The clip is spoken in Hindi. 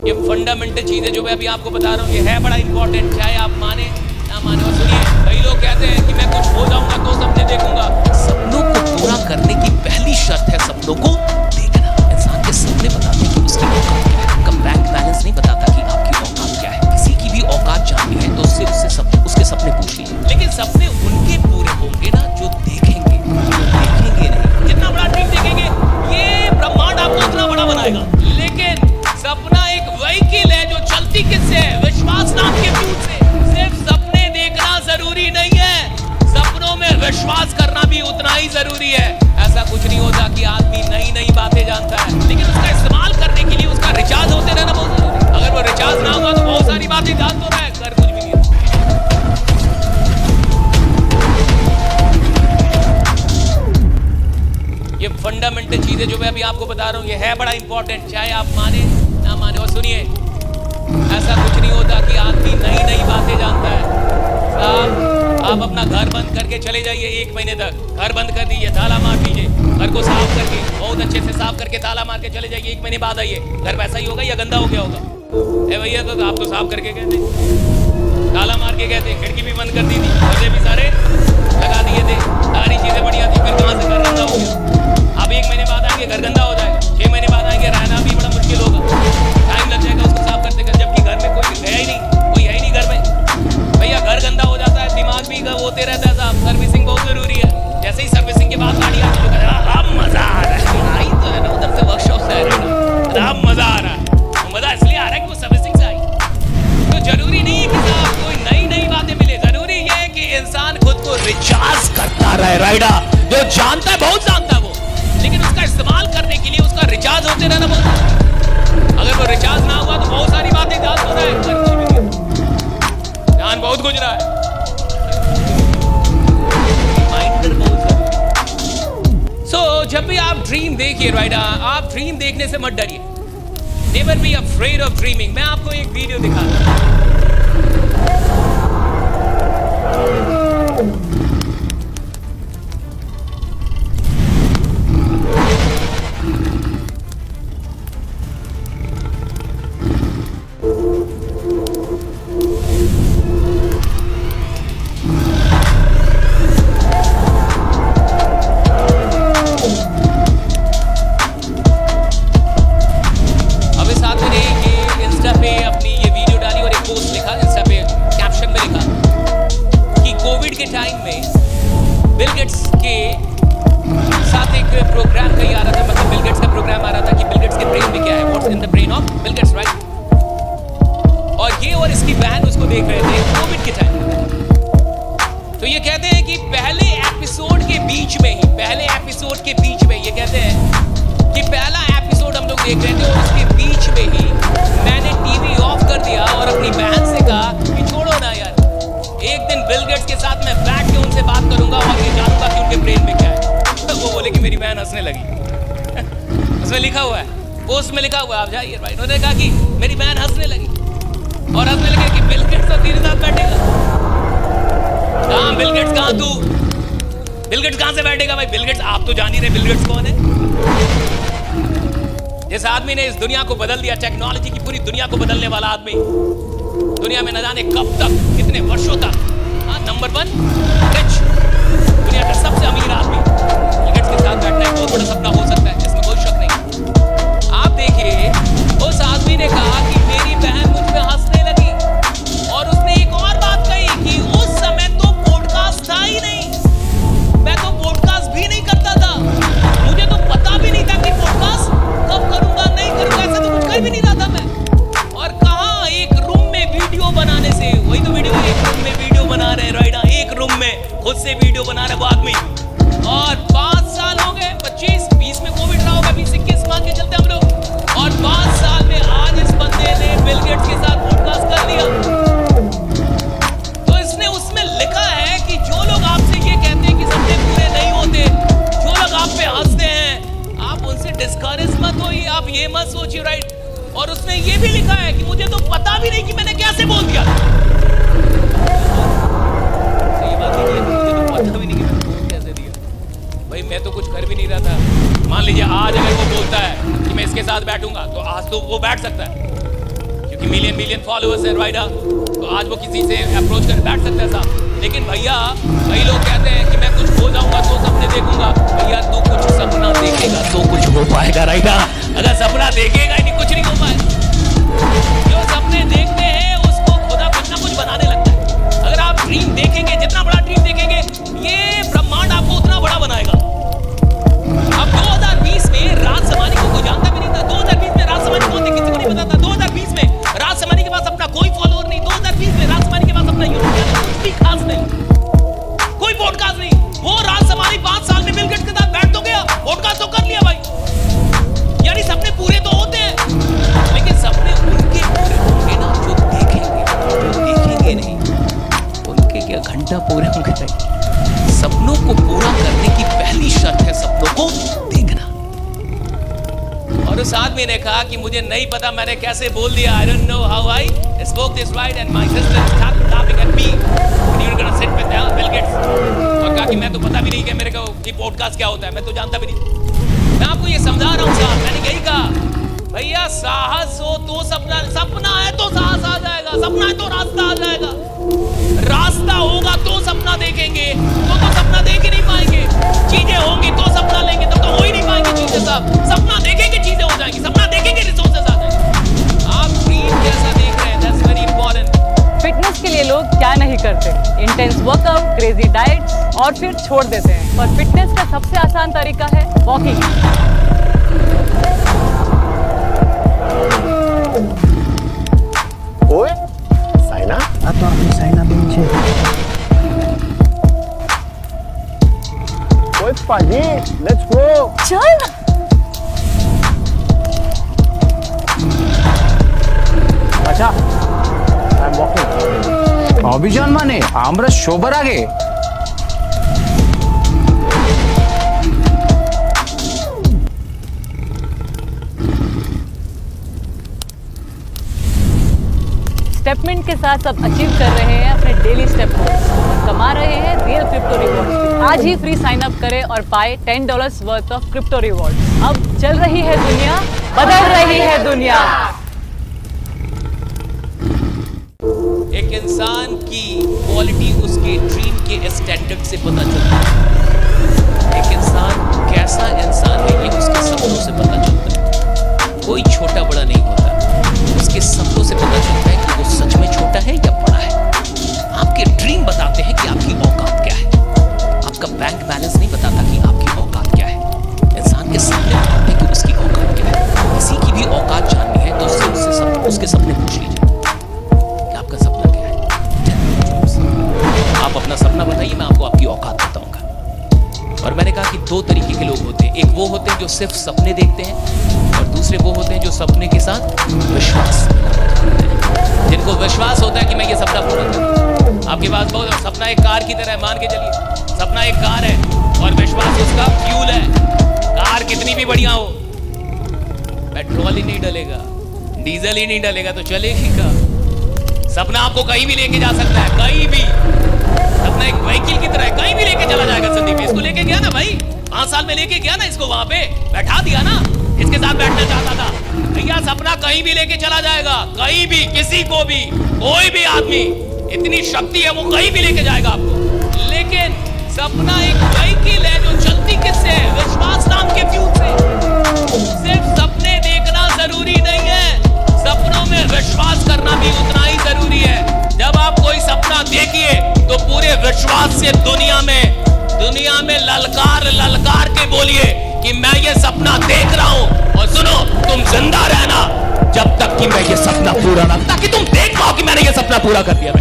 ये फंडामेंटल चीज है जो मैं अभी आपको बता रहा हूँ, ये है बड़ा इंपॉर्टेंट, चाहे आप माने ना माने। और सुनिए, कई लोग कहते हैं कि मैं कुछ हो जाऊंगा तो सपने देखूंगा। सपनों को पूरा करने की पहली शर्त है सपनों को देखना। इंसान के सपने बताते हैं कि उसकी औकात क्या है, आपका बैंक बैलेंस नहीं बताता कि आपकी औकात क्या है। किसी की भी औकात जाननी है तो उसके सपने पूछ लीजिए। लेकिन सपने उनके पूरे होंगे ना जो देखेंगे, नहीं। जितना बड़ा ड्रीम देखेंगे ये ब्रह्मांड आपको उतना बड़ा बनाएगा। लेकिन सपना एक व्हीकल है जो चलती किससे है? विश्वास नाम के फ्यूल से। सिर्फ सपने देखना जरूरी नहीं है, सपनों में विश्वास करना भी उतना ही जरूरी है। ऐसा कुछ नहीं होता कि आदमी नई नई बातें जानता है, लेकिन उसका इस्तेमाल करने के लिए उसका रिचार्ज होते रहना बहुत जरूरी है। अगर वो रिचार्ज ना होगा तो बहुत सारी बातें जान तो रहा है, कर कुछ भी नहीं। ये फंडामेंटल चीज है जो मैं अभी आपको बता रहा हूँ, ये है बड़ा इंपॉर्टेंट, चाहे आप माने ना माने। और सुनिए, ऐसा कुछ नहीं होता कि आदमी नई नई बातें जानता है। आप अपना घर बंद करके चले जाइए 1 महीने तक, घर बंद कर दीजिए, ताला मार दीजिए, घर को साफ करके बहुत अच्छे से साफ करके ताला मार के चले जाइए। 1 महीने बाद आइए, घर वैसा ही होगा या गंदा हो गया होगा? भैया तो आप तो साफ करके गए थे, ताला मार के गए थे, खिड़की भी बंद कर दी थी, पर्दे भी सारे लगा दिए थे, सारी चीजें बढ़िया थी, फिर कहाँ से घर गंदा हो गया? अब 1 महीने बाद आएंगे घर गंदा हो जाएगा, 6 महीने बाद आएंगे, रहना भी बड़ा मुश्किल होगा, टाइम लग जाएगा उसको साफ करते कर, जबकि घर में कोई है ही नहीं, कोई है ही नहीं घर में। भैया घर गंदा हो जाता है, दिमाग भी होते रहता है साहब। सर्विसिंग बहुत जरूरी है। जैसे ही सर्विसिंग के बाद गाड़ी आती है, अब मजा आ रहा है, आई तो है ना उधर से वर्कशॉप से, अब मजा आ रहा है। मजा इसलिए आ रहा है कि वो सर्विसिंग से आई। तो जरूरी नहीं है कि साहब कोई नई नई बातें मिले, जरूरी ये है कि इंसान खुद को रिचार्ज करता रहे। राइडा जो जानता है बहुत जानता है वो, लेकिन उसका इस्तेमाल करने के लिए उसका रिचार्ज होते रहना बहुत। अगर वो रिचार्ज ना हुआ तो बहुत सारी बातें जान तो रहा है, जान बहुत गुजरा है। जब भी आप ड्रीम देखिए राइडा, आप ड्रीम देखने से मत डरिए। Never be afraid of dreaming. मैं आपको एक वीडियो दिखाता हूं। बिल गेट्स के साथ एक प्रोग्राम कहीं आ रहा था, मतलब बिल गेट्स का प्रोग्राम आ रहा था कि बिल गेट्स के ब्रेन में क्या है, what's in the brain of Bill Gates, right? और ये और इसकी बहन उसको देख रहे थे कोविड के टाइम में। तो ये कहते हैं कि पहले एपिसोड के बीच में ये कहते हैं कि पहला एपिसोड हम लोग देख रहे थे और उसके बीच में ही मैंने टीवी ऑफ कर दिया और अपनी बहन से कहा कि छोड़ो ना यार, एक दिन बिल गेट्स के साथ मैं बैठ के उनसे बात करूंगा और ये जानूंगा कि उनके ब्रेन में क्या है। तो वो बोले कि मेरी बहन हंसने लगी। उसमें लिखा हुआ है, पोस्ट में लिखा हुआ है, आप जाइए भाई। उन्होंने कहा कि मेरी बहन हंसने लगी और हंसने लगे कि बिल गेट्स और तेरे साथ बैठेगा। कहाँ बिल गेट्स, कहाँ तू? बिल गेट्स कहाँ से बैठेगा भाई? बिल गेट्स आप तो जान ही रहे बिल गेट्स कौन है। जिस आदमी ने इस दुनिया को बदल दिया, टेक्नोलॉजी की पूरी दुनिया को बदलने वाला आदमी, दुनिया में न जाने कब तक, कितने वर्षों तक नंबर 1 रिच, दुनिया का सबसे अमीर आदमी, बिल गेट्स के साथ बैठना एक बहुत बड़ा सपना हो सकता है, इसमें कोई शक नहीं। आप देखिए, उस आदमी ने कहा कि मेरी बहन मुझ पे हंसने लगी और उसने एक और बात कही कि उस समय तो पॉडकास्ट था ही नहीं, मैं तो पॉडकास्ट भी नहीं करता था, मुझे तो पता भी नहीं था कि पॉडकास्ट कब करूंगा नहीं करूंगा, ऐसे तो कुछ कर भी नहीं रहा था मैं। और कहाँ एक रूम में वीडियो बनाने से, वही तो वीडियो, एक रूम में वीडियो बना रहे राइडा, एक रूम में खुद से वीडियो बना रहे वो आदमी। और 5 साल हो गए, 25 20 में कोविड रहा होगा, 20-21 मान के चलते हम लोग, और 5 साल में आज इस बंदे ने बिल गेट्स के साथ पॉडकास्ट कर लिया। तो इसने उसमें लिखा है कि जो लोग आपसे ये कहते हैं कि सपने पूरे नहीं होते, जो लोग आप पे हंसते हैं, आप उनसे डिस्करेज मत होइए, आप ये मत सोचिए, राइट? और उसने ये भी लिखा है कि मुझे तो पता भी नहीं कि मैंने कैसे बोल दिया। सही बात है, मुझे तो पता भी नहीं कि मैंने बोल कैसे दिया। भाई मैं तो कुछ कर भी नहीं रहा था। मान लीजिए आज अगर वो बोलता है कि मैं इसके साथ बैठूंगा, तो आज तो वो बैठ सकता है, कि मिलियन फॉलोअर्स है राइडा, तो आज वो किसी से अप्रोच कर बैठ सकता है साहब। लेकिन भैया कई लोग कहते हैं कि मैं कुछ हो जाऊंगा तो सपने देखूंगा। भैया तू कुछ सपना देखेगा तो कुछ हो पाएगा राइडा, अगर सपना देखेगा ही नहीं कुछ नहीं हो पाएगा। जो सपने देखते हैं उसको खुदा कुछ ना कुछ बनाने लगता है। अगर आप ड्रीम देखेंगे, जितना बड़ा ड्रीम देखेंगे, ये ब्रह्मांड आपको उतना बड़ा बनाएगा। अब 2020 में राज समानी को कोई जानता भी नहीं था। 2020 में राज समानी कौन थे किसी को नहीं पता था। 2020 में राज समानी के पास अपना कोई फॉलोअर नहीं। 2020 में राज समानी के पास अपना यूट्यूब चैनल कुछ भी खास नहीं, कोई पॉडकास्ट नहीं। वो राज समानी 5 साल में बिल गेट्स के साथ बैठ तो गया, पॉडकास्ट तो कर लिया भाई। यानी सपने पूरे तो होते हैं, लेकिन सपने उनके पूरे होंगे ना जो देखेंगे, जो देखेंगे नहीं उनके क्या घंटा पूरे होंगे नहीं। सपनों को पूरा करने की पहली शर्त है सपनों को देखना। और उस आदमी ने कहा कि मुझे नहीं पता मैंने कैसे बोल दिया, I don't know how I spoke this right and my sister started laughing at me and you're gonna sit with Bill Gates। और कहा कि मैं तो पता भी नहीं कि मेरे को कि पॉडकास्ट क्या होता है, मैं तो जानता भी नहीं। मैं आपको ये समझा रहा हूँ साहब, मैंने यही कहा भैया साहस हो तो सपना है तो साहस आ जाएगा, सपना है तो रास्ता आ जाएगा। रास्ता होगा तो सपना देखेंगे, तो सपना देख ही नहीं पाएंगे। चीजें होंगी तो सपना लेंगे, तब तो हो ही नहीं पाएंगे चीजें साहब। सपना देखेंगे चीजें हो जाएंगी, सपना देखेंगे रिसोर्सेस आ जाएंगे। आप ड्रीम कैसा देख रहे हैं, दैट्स वेरी इंपॉर्टेंट। फिटनेस के लिए लोग क्या नहीं करते, इंटेंस वर्कआउट, क्रेजी डाइट और फिर छोड़ देते हैं। पर फिटनेस का सबसे आसान तरीका है वॉकिंग। ओए Saina, atau aku Saina Binche. ओए पाजी, लेट्स गो। चल अच्छा, आई एम वॉकिंग। অভিযান মানে আমরা সবার আগে। स्टेपमेंट के साथ सब अचीव कर रहे हैं अपने डेली स्टेप गोल्स और कमा रहे हैं रियल क्रिप्टो रिवॉर्ड्स। आज ही फ्री साइन अप करें और पाए $10 वर्थ ऑफ क्रिप्टो रिवॉर्ड्स। अब चल रही है दुनिया, बदल रही है दुनिया। एक इंसान की क्वालिटी उसके ड्रीम के स्टैंडर्ड से पता चलता है। एक इंसान कैसा इंसान है ये उसके सपनों से पता चलता है। कोई छोटा बड़ा नहीं होता, उसके सपनों से पता चलता है कि वो सच में छोटा है या बड़ा है। आपके ड्रीम बताते हैं कि आपकी औकात क्या है। आपका बैंक बैलेंस नहीं बताता कि आपकी औकात क्या है। इंसान के सपने बताते हैं कि उसकी औकात क्या है। किसी की भी औकात जाननी है तो उसके सपने पूछ लीजिए कि आपका सपना क्या है। आप अपना सपना बताइए, मैं आपको आपकी औकात बताऊंगा। और मैंने कहा कि 2 तरीके के लोग होते हैं। एक वो होते हैं जो सिर्फ सपने देखते हैं और दूसरे वो होते हैं जो सपने के साथ विश्वास मिलाते हैं। जिनको विश्वास होता है कि मैं ये सपना पूरा करूं। आपके पास बहुत सपना एक कार की तरह है, मान के चलिए सपना एक कार है और विश्वास उसका फ्यूल है। कार कितनी भी बढ़िया हो, पेट्रोल ही नहीं डलेगा, डीजल ही नहीं डलेगा तो चलेगी का। सपना आपको कहीं भी लेके जा सकता है, कहीं भी। सपना एक व्हीकल की तरह है, कहीं भी लेके चला जाएगा। संदीप इसको लेके गया ना भाई, 5 साल में लेके गया ना इसको, वहां पे बैठा दिया ना, इसके साथ बैठना चाहता था। भैया सपना कहीं भी लेके चला जाएगा, कहीं भी, किसी को भी, कोई भी आदमी, इतनी शक्ति है वो कहीं भी लेके जाएगा आपको। लेकिन सपना एक व्हीकल है जो चलती किससे है? विश्वास नाम के फ्यूल से। सिर्फ सपने देखना जरूरी नहीं है, सपनों में विश्वास करना भी उतना ही जरूरी है। जब आप कोई सपना देखिए तो पूरे विश्वास से दुनिया में ललकार के बोलिए कि मैं ये सपना देख रहा हूं। और सुनो, तुम जिंदा रहना जब तक कि मैं ये सपना पूरा ना, ताकि तुम देख पाओ कि मैंने ये सपना पूरा कर दिया।